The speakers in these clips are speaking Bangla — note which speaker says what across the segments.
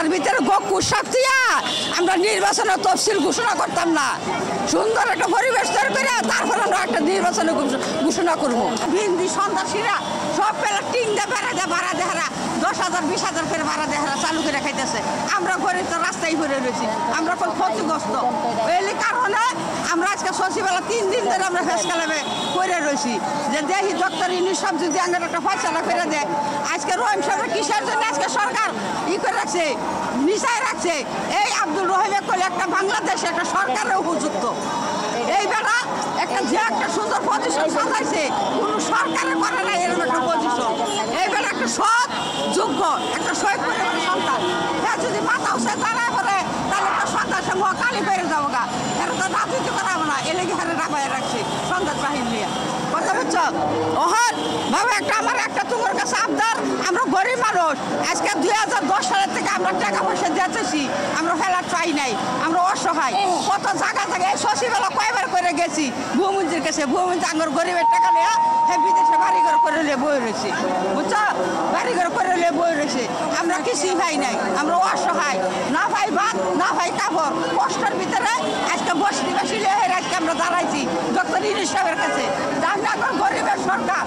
Speaker 1: গাতার ভিতরে গকুশ দিয়া আমরা নির্বাচনের তফসিল ঘোষণা করতাম না। সুন্দর একটা পরিবেশ তৈরি করে তারপর আমরা একটা নির্বাচনের ঘোষণা করবো। হিন্দি সন্ত্রাসীরা সব পেলে টিং দিয়ে ভাড়া দেহারা 10,000 20,000 করে ভাড়া দেহারা চালু করে খাইতেছে। আমরা গরিব তো রাস্তায় ঘুরে রয়েছি, আমরা কোন ক্ষতিগ্রস্ত। এই কারণে আমরা আজকে সচিবালয় 3 দিন ধরে আমরা ফেস কালামে করে রয়েছি যে দেখি ডক্টর ইউনুস সব যদি আঙ্গের একটা ফয়সালা করে দেয়। আজকে রহিম সাহেব কিসের জন্য আজকে সরকার করে রাখছে, নিশায় রাখছে। এই আব্দুল রহিমে কলে একটা বাংলাদেশে একটা সরকারের উপযুক্ত। এই বেলা একটা যে একটা সুন্দর পজিশন সাজাইছে, কোনো সরকারের করে না এরকম একটা পজিশন। এই বেলা একটা সৎ যোগ্য একটা শহীদ পরিবারের সন্তান, হ্যাঁ যদি মাথা উঠে দাঁড়ায় বলে তাহলে একটা সন্তান সে কালি বেড়ে যাবো গা। এরা তো রাজনীতি করাবো না, এলেগে হারে ডাবায় রাখছে সন্তান বাহিনী নিয়ে। কথা বুঝছ ওহন ভাবে একটা আমার একটা তোমার কাছে আবদার। আমরা গরিব মানুষ, আজকে 2010 সালের থেকে আমরা টাকা পয়সা দিতেছি, আমরা ফেলার ট্রাই নাই, আমরা অসহায়। কত জায়গা থেকে এই সচিবালয় কয়বার করে গেছি ভূমন্ত্রীর কাছে, ভূমন্ত্রী আঙ্গর গরিবের টাকা নিয়ে হ্যাঁ বিদেশে বাড়িঘর করে নিয়ে বই রয়েছে। বুঝছো বাড়িঘর করে নিয়ে বই রয়েছে, আমরা কিছুই ভাই নাই, আমরা অসহায়। না ভাই ভাত না ভাই কাপড়, কষ্টের ভিতরে আজকে বসতি বেশি আজকে আমরা দাঁড়াইছি ডক্টর ইউনুস সাহেবের কাছে। আমরা এখন গরিবের সরকার,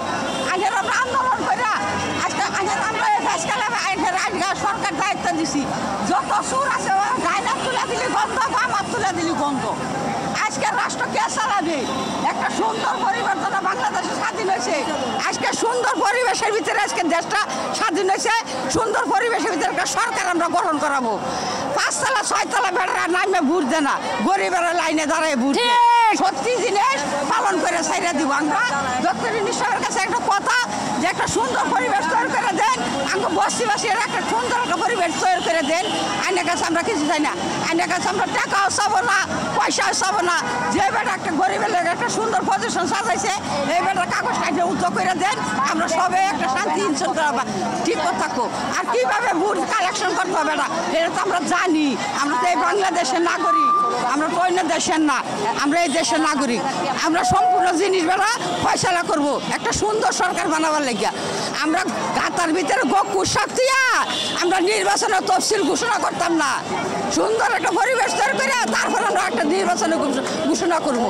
Speaker 1: আগের আমরা আন্দোলন করে আজকে আগের আমরা সরকার দায়িত্ব দিছি। যত সুর আছে গায়না তুলে দিলি গন্ধ, বামার তুলে দিলি গন্ধ। আজকে রাষ্ট্র কে চালাবে? একটা সুন্দর পরিবর্তন বাংলাদেশে স্বাধীন হয়েছে। আজকে সুন্দর পরিবেশের ভিতরে আজকে দেশটা স্বাধীন হয়েছে। সুন্দর পরিবেশের ভিতরে একটা সরকার আমরা গঠন করাবো। 5 তলা 6 তলা বেড়া নামে ভোট দেয় না, গরিবেরা লাইনে দাঁড়ায় ভোট দেয়। সত্যি জিনিস পালন করে ছাইরা দিব আমরা। ডক্টর ইউনুস সাহেবের কাছে একটা কথা যে একটা সুন্দর পরিবেশ তৈরি করে দেন, আমরা বস্তিবাসীরা একটা সুন্দর একটা পরিবেশ তৈরি করে দেন। আইনের কাছে আমরা কিছু চাই না, আইনের কাছে আমরা টাকাও চাবো না, পয়সাও চাবো না। যে বেটা একটা গরিবের লোক একটা সুন্দর পজিশন সাজাইছে, এই বেটা কাগজ কাটে উদ্যোগ করে দেন, আমরা সবাই একটা শান্তি শৃঙ্খলা ঠিক থাকবো। আর কিভাবে ভোট কালেকশন করতে হবে না এটা তো আমরা জানি। আমরা তো এই বাংলাদেশের নাগরিক, আমরা তো অন্য দেশের না, আমরা এই দেশের নাগরিক। আমরা সম্পূর্ণ জিনিস বেলা ফয়সালা করবো একটা সুন্দর সরকার বানাবার লেগে। আমরা গাতার ভিতরে গকুশ দিয়া আমরা নির্বাচনের তফসিল ঘোষণা করতাম না। সুন্দর একটা পরিবেশ তৈরি করে তারপর আমরা একটা নির্বাচনের ঘোষণা করবো।